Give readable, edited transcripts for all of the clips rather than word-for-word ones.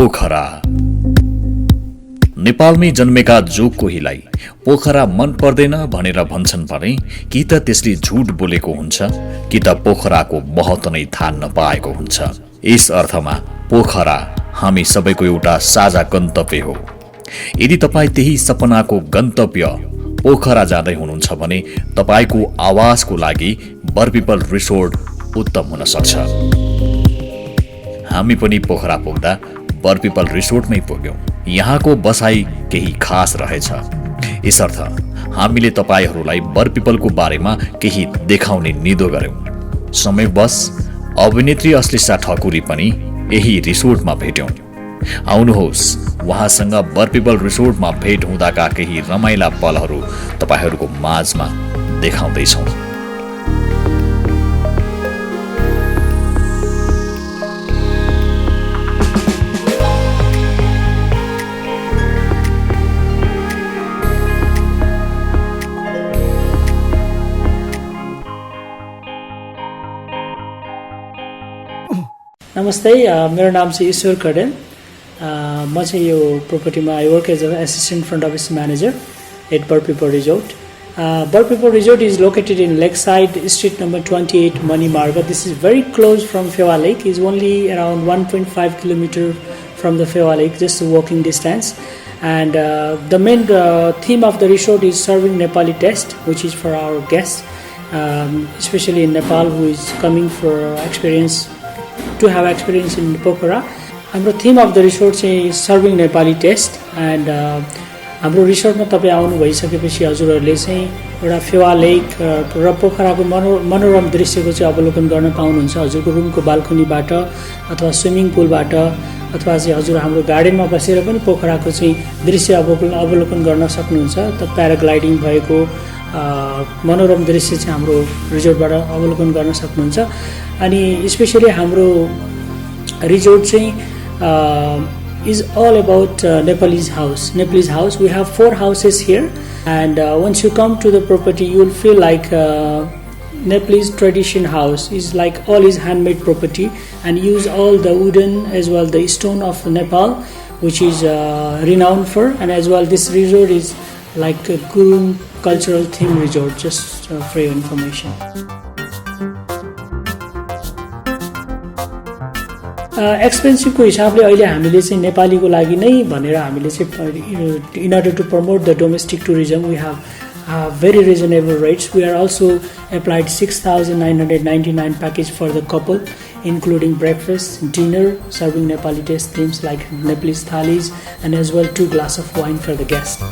पोखरा। नेपालमै जन्मेका जो कोहीलाई पोखरा मन पर्दैन भनेर भन्छन् भने कि त त्यसले झुट बोलेको हुन्छ कि त पोखराको महत्व नै थाहा नपाएको हुन्छ। यस अर्थमा पोखरा हामी सबैको एउटा साझा गन्तव्य हो। यदि तपाईँ त्यही सपनाको गन्तव्य पोखरा जाँदै हुनुहुन्छ भने तपाईँको आवासको लागि बरपिपल रिसोर्ट उत्तम हुन सक्छ। हामी पनि पोखरा पुग्दा बरपिपल रिसोर्टमै पुग्यौं। यहाँको बसाई केही खास रहेछ। यसर्थ हामीले तपाईहरूलाई बरपिपलको बारेमा केही देखाउने निधो गर्यौं। समयवश अभिनेत्री अश्लेषा ठकुरी पनि यही रिसोर्टमा भेट्यौं। आउनुहोस् उहाँसँग बरपिपल रिसोर्टमा भेट हुँदाका केही रमाइला पलहरू तपाईहरूको माझमा देखाउँदैछौं। नमस्ते, मेरो नाम चाहिँ ईश्वर कडेल। म चाहिँ यो प्रोपर्टीमा I work as a assistant front office manager at Barpipal resort. Barpipal resort is located in lake side street number 28 Manimarg. This is very close from Fewa Lake. Is only around 1.5 kilometer from the Fewa Lake, just a walking distance. And the main theme of the resort is serving Nepali taste, which is for our guests, especially in Nepal, who is coming for to have experience in Pokhara. हाम्रो theme of the resort चाहिँ serving Nepali test. And हाम्रो रिसोर्टमा तपाईँ आउनु भइसकेपछि हजुरहरूले चाहिँ एउटा फेवा लेक र पोखराको मनोरम दृश्यको चाहिँ अवलोकन गर्न पाउनुहुन्छ। हजुरको रुमको बाल्कनीबाट अथवा स्विमिङ पुलबाट अथवा चाहिँ हजुर हाम्रो गार्डनमा बसेर पनि पोखराको चाहिँ दृश्य अवलोकन गर्न सक्नुहुन्छ। त प्याराग्लाइडिङ भएको मनोरम दृश्य चाहिँ हाम्रो रिजोर्टबाट अवलोकन गर्न सक्नुहुन्छ। अनि स्पेसली हाम्रो रिजोर्ट चाहिँ is all about Nepalese house. We have 4 houses here, and once you come to the property, you will feel like Nepalese tradition house is like all is handmade property and use all the wooden as well the stone of Nepal, which is renowned for. And as well, this resort is like a Gurung cultural theme resort. Just for your information. एक्सपेन्सिभको हिसाबले अहिले हामीले चाहिँ नेपालीको लागि नै भनेर हामीले चाहिँ in order to promote the domestic tourism we have very reasonable rates. We are also applied 6,999 package for the couple including breakfast, dinner, serving Nepali taste themes like Nepalese thalis, and as well 2 glasses of wine for the guests.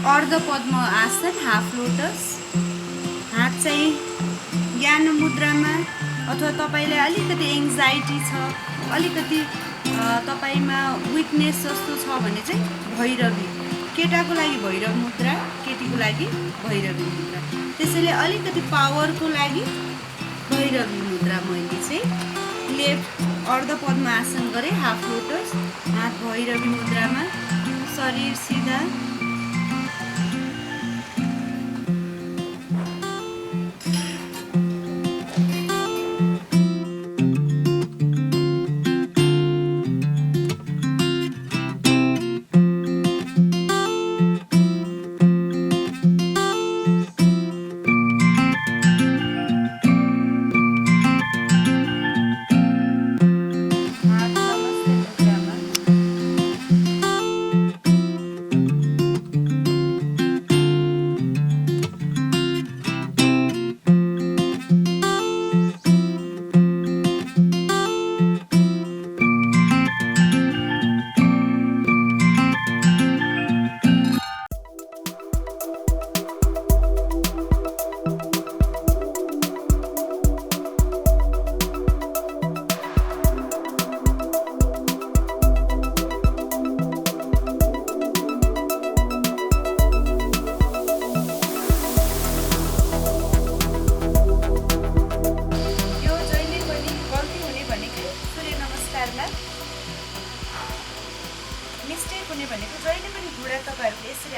अर्ध पद्म आसन, half lotus, हात चाहिँ ज्ञान मुद्रामा, अथवा तपाईलाई अलिकति anxiety छ, अलिकति तपाईमा विकनेस जस्तो छ भने चाहिँ भैरवी, केटाको लागि भैरव मुद्रा, केटीको लागि भैरवी मुद्रा। त्यसैले अलिकति पावरको लागि भैरवी मुद्रा मैले चाहिँ लेफ्ट अर्ध पद्म आसन गरे, हाफ लोटस, हात भैरवी मुद्रामा, शरीर सिधा,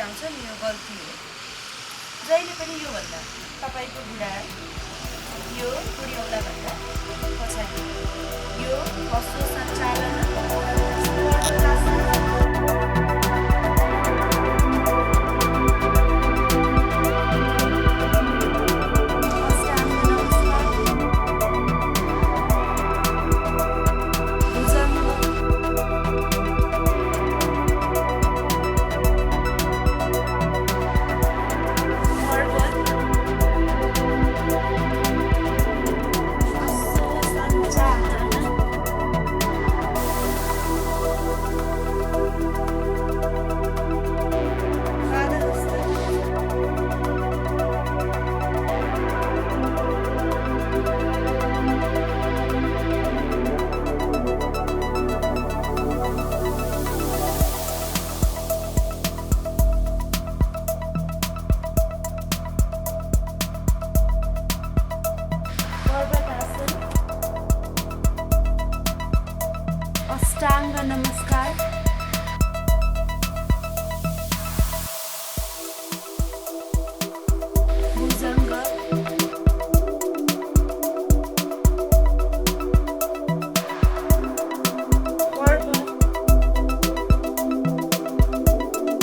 आउँछ नि यो गल्ती हो। जहिले पनि योभन्दा तपाईँको बुढा यो पुर्याउला भन्दा पछाडि यो हस्रो सञ्चालन अष्टाङ्ग नमस्कार, भुजङ्ग, पर्वत,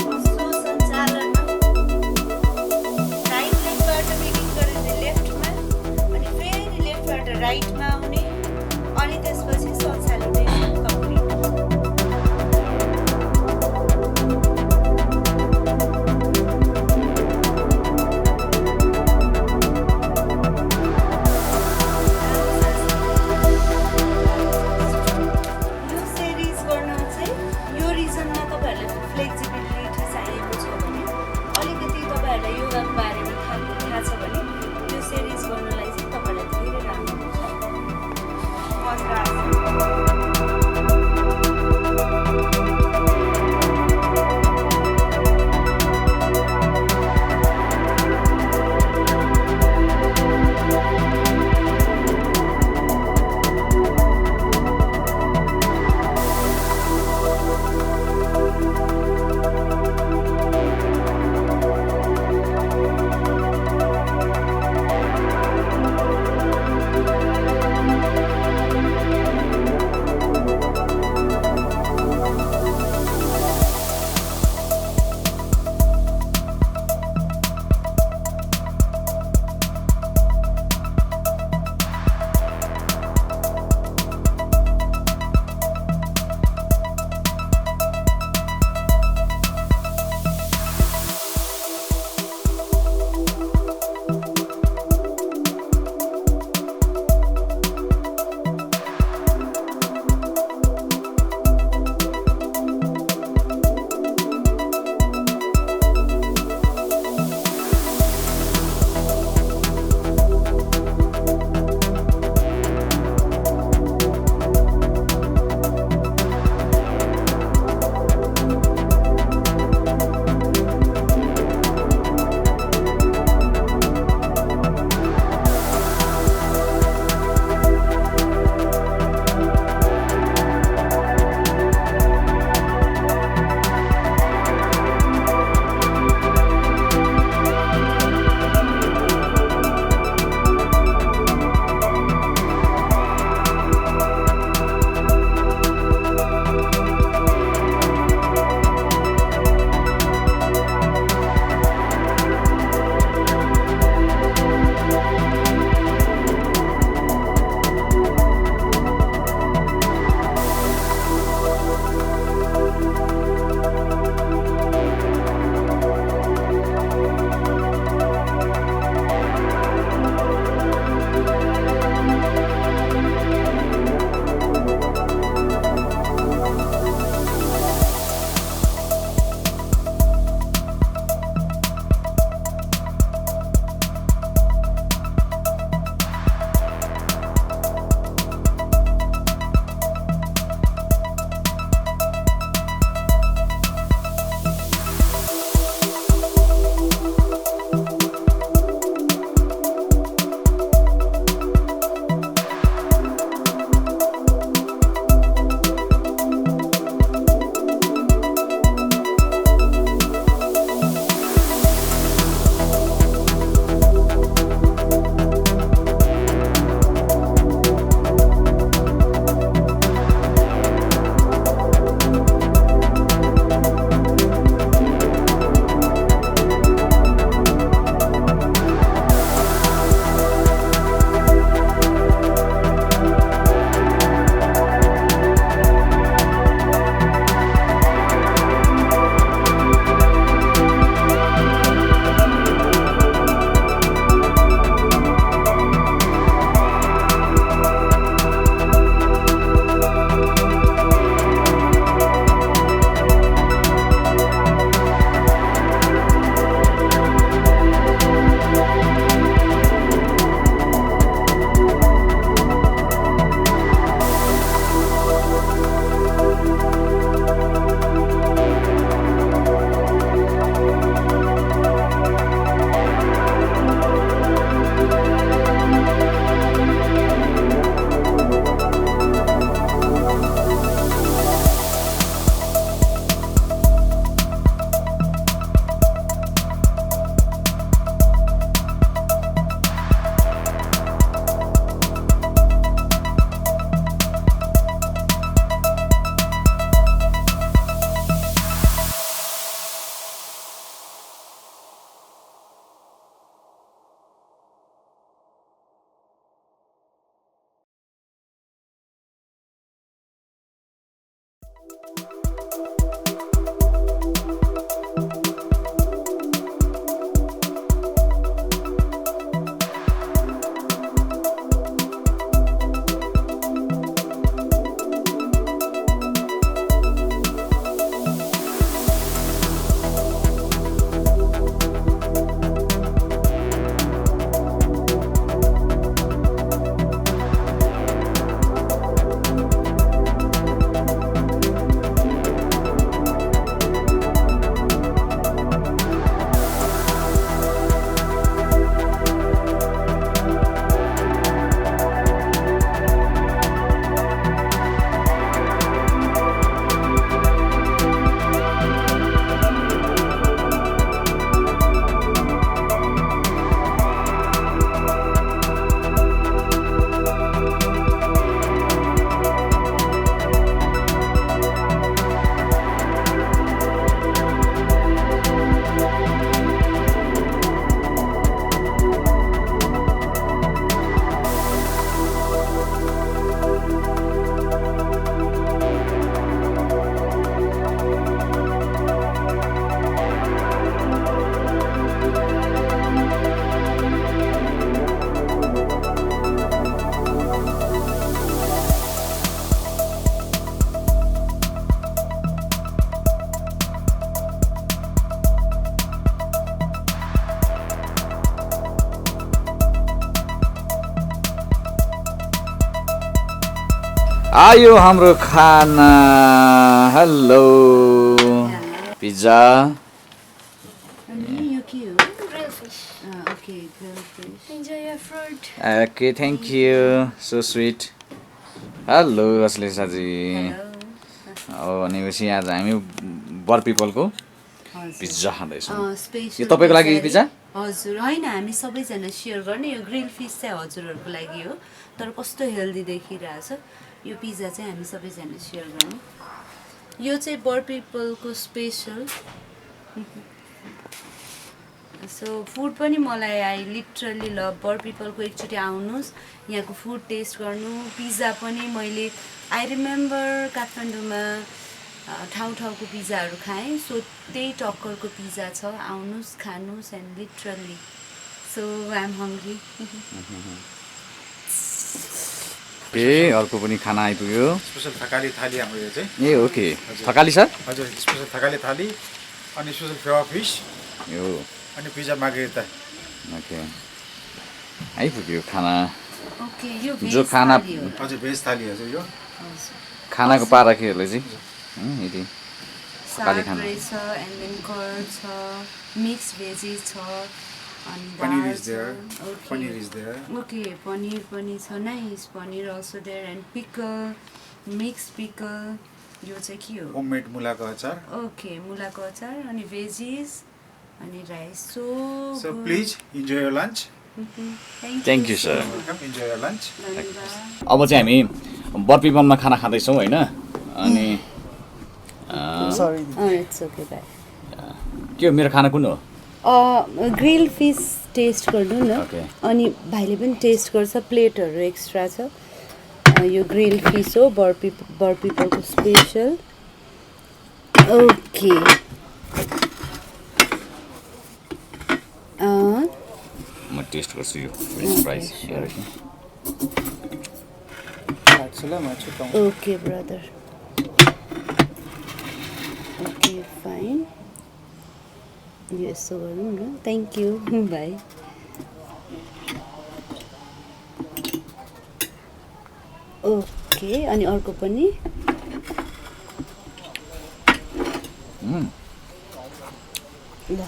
हस्रो सञ्चालन राइट लेगबाट बिगिन गरेर लेफ्टमा अनि फेरि लेफ्टबाट राइटमा आउने अनि त्यसपछि सल्सालुटेसन कम्प्लिट। आयो हाम्रो खाना हेलो पिज्जा अनि यो के हो okay grill fish Enjoy your fruit. Okay thank you so sweet hello असले साजी हो भनेपछि आज हामी बर पिपलको पिज्जा खाँदैछौँ स्पेशल यो तपाईँको लागि पिज्जा हजुर होइन हामी सबैजना सेयर गर्ने यो ग्रिल फिस चाहिँ हजुरहरूको लागि हो तर कस्तो हेल्दी देखिरहेछ यो पिज्जा चाहिँ हामी सबैजना सेयर गर्ने यो चाहिँ बर पिपलको स्पेसल सो फुड पनि मलाई आई लिटरली लभ बर पिपलको एकचोटि आउनुहोस् यहाँको फुड टेस्ट गर्नु पिज्जा पनि मैले आई रिमेम्बर काठमाडौँमा ठाउँ ठाउँको पिज्जाहरू खाएँ सो त्यही टक्करको पिज्जा छ आउनुहोस् खानुहोस् and literally so I am hungry ए अर्को पनि खाना आइपुग्यो स्पेसल थकाली थाली हाम्रो यो चाहिँ ए ओके थकाली सर हजुर स्पेसल थकाली थाली अनि स्पेसल फेवा फिस यो अनि पिज्जा मार्गरिटा ओके आइपुग्यो खाना ओके यो जो खाना हजुर भेज थाली हजुर यो खानाको पाराखीहरूले चाहिँ यदि थकाली साग खाना रहेछ एन्ड देन कर्ड छ मिक्स भेजिज छ अनि पनिर दाल इज देयर छ। Okay. Paneer is there okay paneer पनि छ nice paneer also there and pickle mix pickle यो चाहिँ के हो होममेड मुलाको अचार ओके मुलाको अचार अनि भेजिस अनि rice so so please enjoy your lunch Thank you, sir. Welcome enjoy your lunch धन्यवाद अब चाहिँ हामी बरपिपनमा खाना खाँदैछौँ होइन अनि इट्स ओके बाई के हो मेरो खाना कुन हो ग्रिल फिस टेस्ट गर्नु न Okay. अनि भाइले पनि टेस्ट गर्छ प्लेटहरू एक्स्ट्रा छ यो ग्रिल फिस हो बर पिपलको स्पेसल ओके म टेस्ट गर्छु यो French fries okay brother okay fine यो यस्तो गरौँ न थ्याङ्क यू भाइ ओके अनि अर्को पनि ल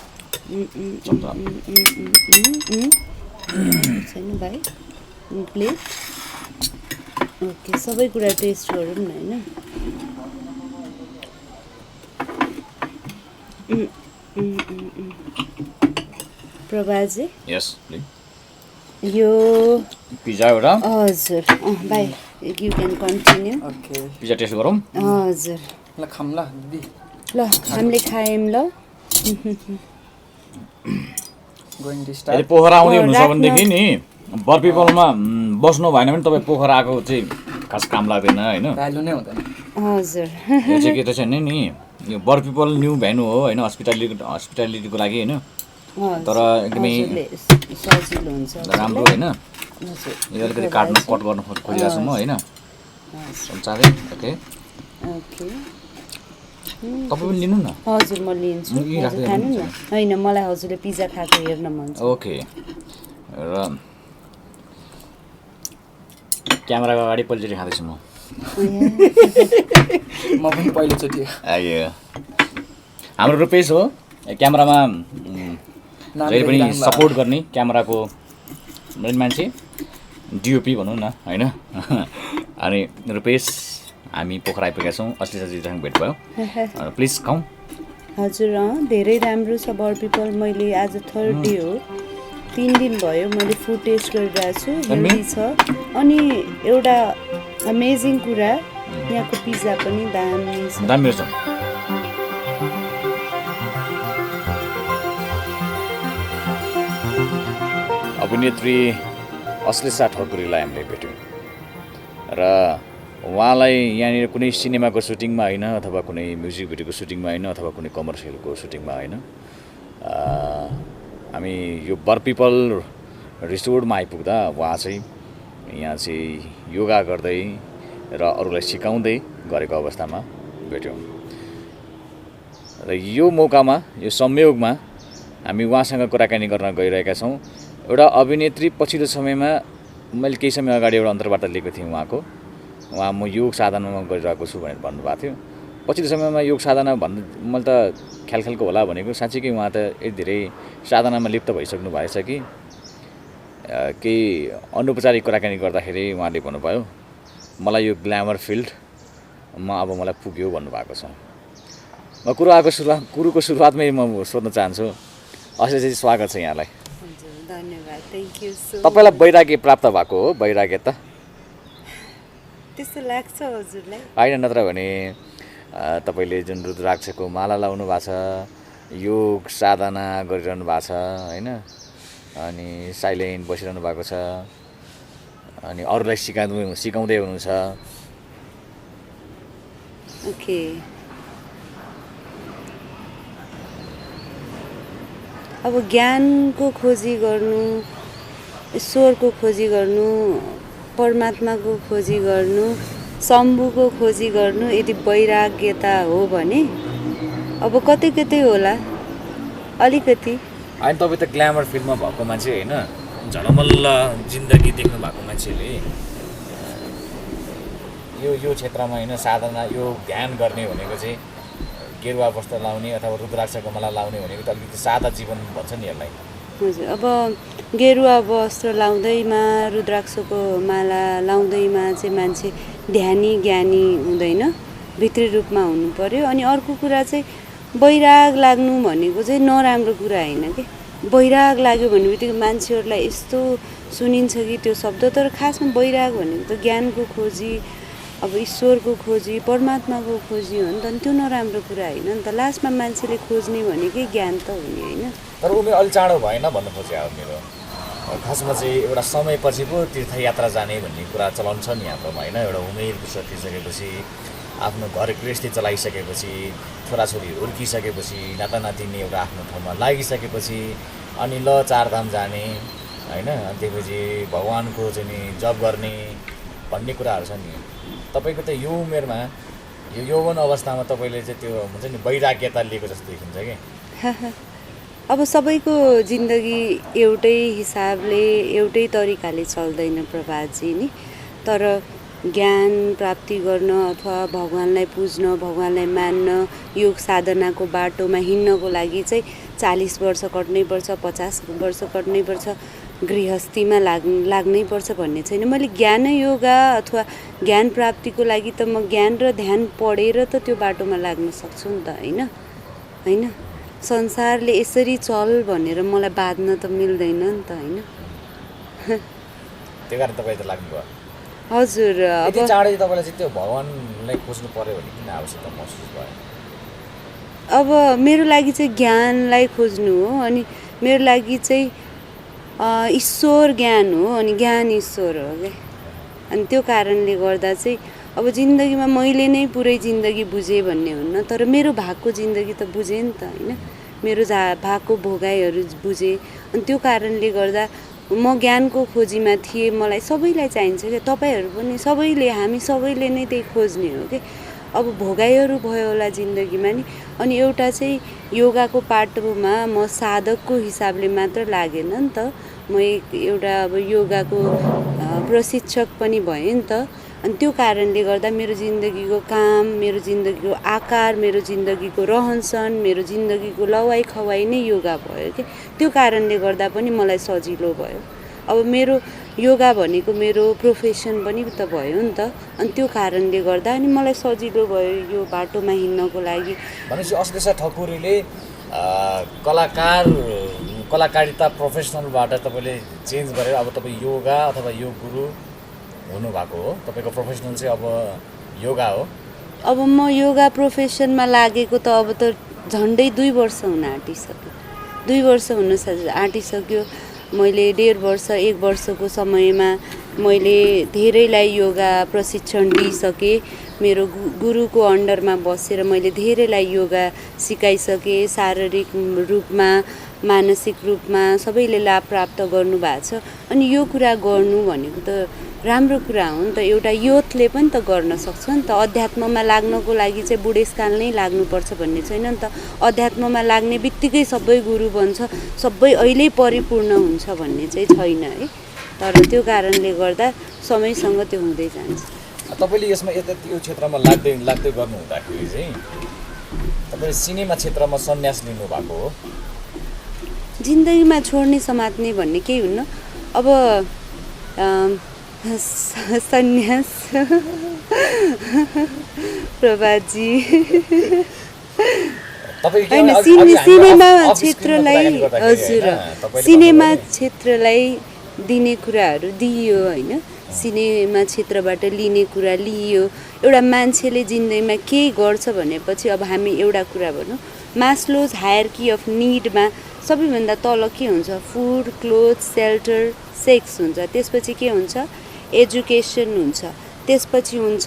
छैन भाइ प्लेट ओके सबै कुरा टेस्ट गरौँ न होइन प्रभाजी यस यो पिज्जा एउटा हजुर भाइ you can continue pizza taste गरौँ हजुर ल खाऊँ ल दिदी ल हामीले खायौँ ल गोइङ टु यदि स्टार्ट पोखरा आउँदै हुनुहुन्छ राख्नु। भनेदेखि नि बरपिपलमा बस्नु भएन भने तपाईँ पोखरा आएको चाहिँ खास काम लाग्दैन होइन भ्यालु नै हुँदैन हजुर यो चाहिँ के त छैन नि यो बर पिपल न्यू भेन्यू हो होइन हस्पिटालिटीको लागि होइन तर एकदमै सजिलो हुन्छ राम्रो होइन यो अलिकति कट गर्न खोजिरहेको छु म होइन चाँडै ओके ओके तपाईँ पनि लिनु न हजुर म लिन्छु हजुर खानु न होइन मलाई हजुरले पिज्जा खाएको हेर्न मन छ ओके र क्यामेराको अगाडि पहिलोचोटि खाँदैछु म म पनि पहिलोचोटि आयो हाम्रो रुपेश हो क्यामेरामा जहिले पनि सपोर्ट गर्ने क्यामेराको मेन मान्छे डिओपी भनौँ न होइन अनि रुपेश हामी पोखरा आइपुगेका छौँ असली साथीसँग भेट भयो प्लिज खाउँ हजुर धेरै राम्रो छ बर पिपल मैले आज थर्ड डे हो 3 दिन भयो मैले फुड टेस्ट गरिरहेको छु हेल्दी छ अनि एउटा अमेजिङ कुरा यहाँको पिज्जा पनि दामी छ दामी रहेछ अभिनेत्री अश्लेषा ठकुरीलाई हामीले भेट्यौँ र उहाँलाई यहाँनिर कुनै सिनेमाको सुटिङमा होइन अथवा कुनै म्युजिक भिडियोको सुटिङमा होइन अथवा कुनै कमर्सियलको सुटिङमा होइन हामी यो बर पिपल रिसोर्टमा आइपुग्दा उहाँ चाहिँ यहाँ चाहिँ योगा गर्दै र अरूलाई सिकाउँदै गरेको अवस्थामा भेट्यौँ र यो मौकामा यो संयोगमा हामी उहाँसँग कुराकानी गर्न गइरहेका छौँ एउटा अभिनेत्री पछिल्लो समयमा मैले केही समय अगाडि एउटा अन्तर्वार्ता लिएको थिएँ उहाँ म योग साधनामा गरिरहेको छु भनेर भन्नुभएको थियो पछिल्लो समयमा योग साधना भन्नु मैले त ख्यालको होला भनेको साँच्चीकै उहाँ त यति धेरै साधनामा लिप्त भइसक्नु भएछ कि केही अनौपचारिक कुराकानी गर्दाखेरि उहाँले भन्नुभयो मलाई यो ग्ल्यामर फिल्डमा अब मलाई पुग्यो भन्नुभएको छ म कुरोको सुरुवातमै म सोध्न चाहन्छु असली चाहिँ स्वागत छ यहाँलाई धन्यवाद थ्याङ्क यू सो तपाईँलाई वैराग्य प्राप्त भएको हो वैराग्य त त्यस्तो लाग्छ हजुरलाई होइन नत्र भने तपाईँले जुन रुद्राक्षको माला लाउनु भएको छ योग साधना गरिरहनु भएको छ होइन अनि साइलेन्ट बसिरहनु भएको छ अनि अरूलाई सिकाउँदै हुनुहुन्छ ओके अब ज्ञानको खोजी गर्नु ईश्वरको खोजी गर्नु परमात्माको खोजी गर्नु शम्भुको खोजी गर्नु यदि वैराग्यता हो भने अब कतै कतै होला अलिकति होइन तपाईँ त ग्ल्यामर फिल्डमा भएको मान्छे होइन झलमल्ल जिन्दगी देख्नु भएको मान्छेले यो क्षेत्रमा होइन साधना यो ध्यान गर्ने भनेको चाहिँ गेरुवा वस्त्र लाउने अथवा रुद्राक्षको माला लाउने भनेको त अलिकति सादा जीवन भन्छ नि यसलाई हजुर अब गेरुवा वस्त्र लाउँदैमा रुद्राक्षको माला लाउँदैमा चाहिँ मान्छे ध्यानी ज्ञानी हुँदैन भित्री रूपमा हुनु पर्यो अनि अर्को कुरा चाहिँ वैराग लाग्नु भनेको चाहिँ नराम्रो कुरा होइन कि वैराग लाग्यो भन्ने बित्तिकै मान्छेहरूलाई यस्तो सुनिन्छ कि त्यो शब्द तर खासमा वैराग भनेको त ज्ञानको खोजी अब ईश्वरको खोजी परमात्माको खोजी हो नि त अनि त्यो नराम्रो कुरा होइन नि त लास्टमा मान्छेले खोज्ने भनेकै ज्ञान त हुने होइन तर उमेर अलि चाँडो भएन भन्नु खोजेँ अब मेरो खासमा चाहिँ एउटा समयपछि पो तीर्थयात्रा जाने भन्ने कुरा चलन छ नि हाम्रोमा होइन एउटा उमेर सकिसकेपछि आफ्नो घर गृहस्थी चलाइसकेपछि छोराछोरी हुर्किसकेपछि नातानातिनी एउटा आफ्नो ठाउँमा लागिसकेपछि अनि ल चारधाम जाने होइन अनि त्यसपछि भगवान्को चाहिँ नि जप गर्ने भन्ने कुराहरू छ नि तपाईँको त यो उमेरमा यो यौवन अवस्थामा तपाईँले चाहिँ त्यो हुन्छ नि वैराग्यता लिएको जस्तो देखिन्छ कि अब सबैको जिन्दगी एउटै हिसाबले एउटै तरिकाले चल्दैन प्रभातजी नि तर ज्ञान प्राप्ति गर्न अथवा भगवान्लाई पुज्न भगवान्लाई मान्न योग साधनाको बाटोमा हिँड्नको लागि चाहिँ 40 वर्ष कट्नै पर्छ 50 वर्ष कट्नै पर्छ गृहस्थीमा लाग्नै पर्छ भन्ने छैन मैले ज्ञान योगा अथवा ज्ञान प्राप्तिको लागि त म ज्ञान र ध्यान पढेर त त्यो बाटोमा लाग्न सक्छु नि त होइन संसारले यसरी चल भनेर मलाई बाध्न त मिल्दैन नि त होइन त्यही कारण तपाईँ त लाग्नुभयो हजुर अब चाँडै तपाईँलाई चाहिँ त्यो भगवान्लाई खोज्नु पर्यो भने किन आवश्यकता महसुस भयो अब मेरो लागि चाहिँ ज्ञानलाई खोज्नु हो अनि मेरो लागि चाहिँ ईश्वर ज्ञान हो अनि ज्ञान ईश्वर हो क्या अनि त्यो कारणले गर्दा चाहिँ अब जिन्दगीमा मैले नै पुरै जिन्दगी बुझेँ भन्ने हुन्न, तर मेरो भागको जिन्दगी त बुझेँ नि त होइन, मेरो भागको भोगाइहरू बुझेँ। अनि त्यो कारणले गर्दा म ज्ञानको खोजीमा थिएँ। मलाई सबैलाई चाहिन्छ क्या, तपाईँहरू पनि सबैले, हामी सबैले नै त्यही खोज्ने हो कि। अब भोगाइहरू भयो होला जिन्दगीमा नि। अनि एउटा चाहिँ योगाको पाटोमा म साधकको हिसाबले मात्र लागेन नि त, म एउटा अब योगाको प्रशिक्षक पनि भएँ नि त। अनि त्यो कारणले गर्दा मेरो जिन्दगीको काम, मेरो जिन्दगीको आकार, मेरो जिन्दगीको रहनसहन, मेरो जिन्दगीको लवाइ खवाइ नै योगा भयो कि। त्यो कारणले गर्दा पनि मलाई सजिलो भयो। अब मेरो योगा भनेको मेरो प्रोफेसन पनि त भयो नि त। अनि त्यो कारणले गर्दा अनि मलाई सजिलो भयो यो बाटोमा हिँड्नको लागि। भनेपछि अश्लेषा ठकुरीले कलाकारिता प्रोफेसनलबाट तपाईँले चेन्ज गरेर अब तपाईँ योगा अथवा योग गुरु हुनुभएको हो। तपाईँको प्रोफेसनल चाहिँ अब योगा हो। अब म योगा प्रोफेसनमा लागेको त अब त झन्डै 2 वर्ष हुन आँटिसक्यो। 2 वर्ष हुन आँटिसक्यो। मैले 1.5 वर्ष 1 वर्षको समयमा मैले धेरैलाई योगा प्रशिक्षण दिइसकेँ। मेरो गुरुको अन्डरमा बसेर मैले धेरैलाई योगा सिकाइसकेँ। शारीरिक रूपमा, मानसिक रूपमा सबैले लाभ प्राप्त गर्नुभएको छ। अनि यो कुरा गर्नु भनेको त राम्रो कुरा हो नि त। एउटा युथले पनि त गर्न सक्छ नि त। अध्यात्ममा लाग्नको लागि चाहिँ बुढेसकाल नै लाग्नुपर्छ भन्ने छैन नि त। अध्यात्ममा लाग्ने बित्तिकै सबै गुरु बन्छ, सबै अहिले परिपूर्ण हुन्छ भन्ने चाहिँ छैन है। तर त्यो कारणले गर्दा समयसँग त्यो हुँदै जान्छ। तपाईँले यसमा यो क्षेत्रमा लाग्दै गर्नु हुँदाखेरि चाहिँ तपाईँले सिनेमा क्षेत्रमा सन्यास लिनुभएको हो। जिन्दगीमा छोड्ने समात्ने भन्ने केही हुन्न। अब सन्यास प्रभातजी होइन, सिनेमा क्षेत्रलाई, हजुर सिनेमा क्षेत्रलाई दिने कुराहरू दिइयो होइन, सिनेमा क्षेत्रबाट लिने कुरा लिइयो। एउटा मान्छेले जिन्दगीमा केही गर्छ भनेपछि अब हामी एउटा कुरा भनौँ, मास्लोज हायरकी अफ निडमा सबैभन्दा तल के हुन्छ? फुड, क्लोथ, सेल्टर, सेक्स हुन्छ। त्यसपछि के हुन्छ? एजुकेसन हुन्छ। त्यसपछि हुन्छ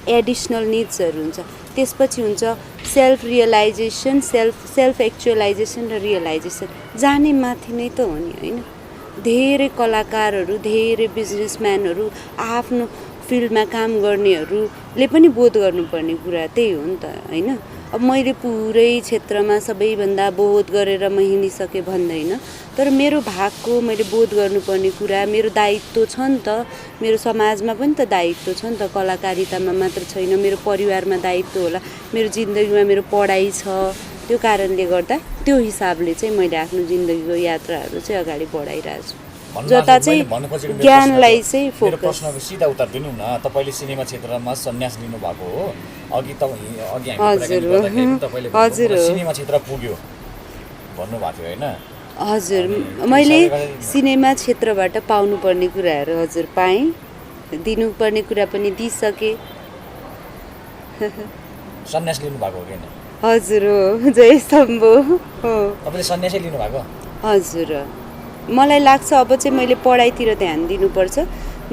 एडिसनल निड्सहरू हुन्छ। त्यसपछि हुन्छ सेल्फ रियलाइजेसन, सेल्फ एक्चुअलाइजेसन र रियलाइजेसन। जाने माथि नै त हो नि होइन। धेरै कलाकारहरू, धेरै बिजनेसम्यानहरू, आफ्नो फिल्डमा काम गर्नेहरूले पनि बोध गर्नुपर्ने कुरा त्यही हो नि त होइन। अब मैले पुरै क्षेत्रमा सबैभन्दा बोध गरेर म हिँडिसकेँ भन्दैन, तर मेरो भागको मैले बोध गर्नुपर्ने कुरा, मेरो दायित्व छ नि त। मेरो समाजमा पनि त दायित्व छ नि त, कलाकारितामा मात्र छैन। मेरो परिवारमा दायित्व होला, मेरो जिन्दगीमा मेरो पढाइ छ। त्यो कारणले गर्दा त्यो हिसाबले चाहिँ मैले आफ्नो जिन्दगीको यात्राहरू चाहिँ अगाडि बढाइरहेको छु, जता चाहिँ ज्ञानलाई चाहिँ फोकस। मेरो प्रश्नको सिधा उत्तर दिनु न। तपाईँले सिनेमा क्षेत्रमा सन्यास लिनुभएको हो। अघि हजुर सिनेमा क्षेत्र पुग्यो भन्नुभएको थियो होइन? हजुर, मैले सिनेमा क्षेत्रबाट पाउनुपर्ने कुराहरू हजुर पाएँ, दिनुपर्ने कुरा पनि दिइसकेँ। सन्यास लिनुभएको हो कि होइन? हजुर हो, जय शम्भो हो। तपाईँले सन्यासै लिनुभएको? हजुर, मलाई लाग्छ अब चाहिँ मैले पढाइतिर ध्यान दिनुपर्छ।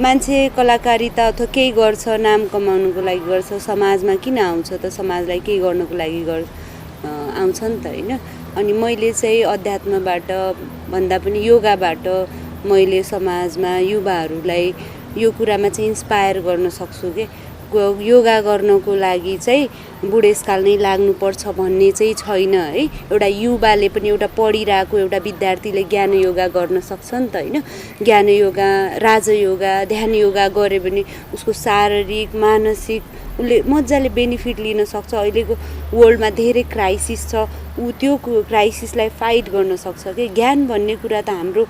मान्छे कलाकारिता अथवा केही गर्छ, नाम कमाउनुको लागि गर्छ, समाजमा किन आउँछ त? समाजलाई केही गर्नुको लागि आउँछ नि त होइन। अनि मैले चाहिँ अध्यात्मबाट भन्दा पनि योगाबाट मैले समाजमा युवाहरूलाई यो कुरामा चाहिँ इन्स्पायर गर्न सक्छु कि योगा गर्नको लागि चाहिँ बुढेसकाल नै लाग्नुपर्छ भन्ने चाहिँ छैन है। एउटा युवाले पनि, एउटा पढिरहेको एउटा विद्यार्थीले ज्ञान योगा गर्न सक्छ नि त होइन। ज्ञान योगा, राजयोगा, ध्यान योगा गऱ्यो भने उसको शारीरिक, मानसिक उसले मजाले बेनिफिट लिन सक्छ। अहिलेको वर्ल्डमा धेरै क्राइसिस छ, ऊ त्यो क्राइसिसलाई फाइट गर्न सक्छ कि। ज्ञान भन्ने कुरा त हाम्रो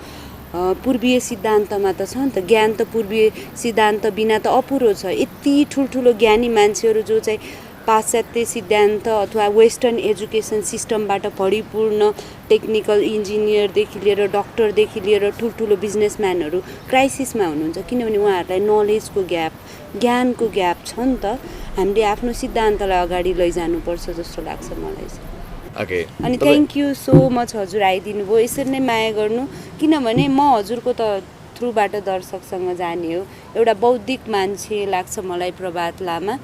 पूर्वीय सिद्धान्तमा त छ नि त। ज्ञान त पूर्वीय सिद्धान्त बिना त अपुरो छ। यति ठुल्ठुलो ज्ञानी मान्छेहरू जो चाहिँ पाश्चात्य सिद्धान्त अथवा वेस्टर्न एजुकेसन सिस्टमबाट परिपूर्ण, टेक्निकल इन्जिनियरदेखि लिएर डक्टरदेखि लिएर ठुल्ठुलो बिजनेसम्यानहरू क्राइसिसमा हुनुहुन्छ, किनभने उहाँहरूलाई नलेजको ग्याप, ज्ञानको ग्याप छ नि त। हामीले आफ्नो सिद्धान्तलाई अगाडि लैजानुपर्छ जस्तो लाग्छ मलाई चाहिँ। अनि थ्याङ्क यू सो मच हजुर आइदिनु भयो। यसरी नै माया गर्नु, किनभने म हजुरको त थ्रुबाट दर्शकसँग जाने हो। एउटा बौद्धिक मान्छे लाग्छ मलाई प्रभात लामा।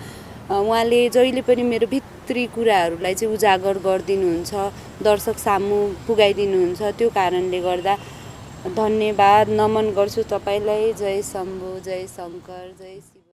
उहाँले जहिले पनि मेरो भित्री कुराहरूलाई चाहिँ उजागर गरिदिनुहुन्छ, दर्शक सामु पुगाइदिनुहुन्छ। त्यो कारणले गर्दा धन्यवाद, नमन गर्छु तपाईँलाई। जय शम्भु, जय शङ्कर, जय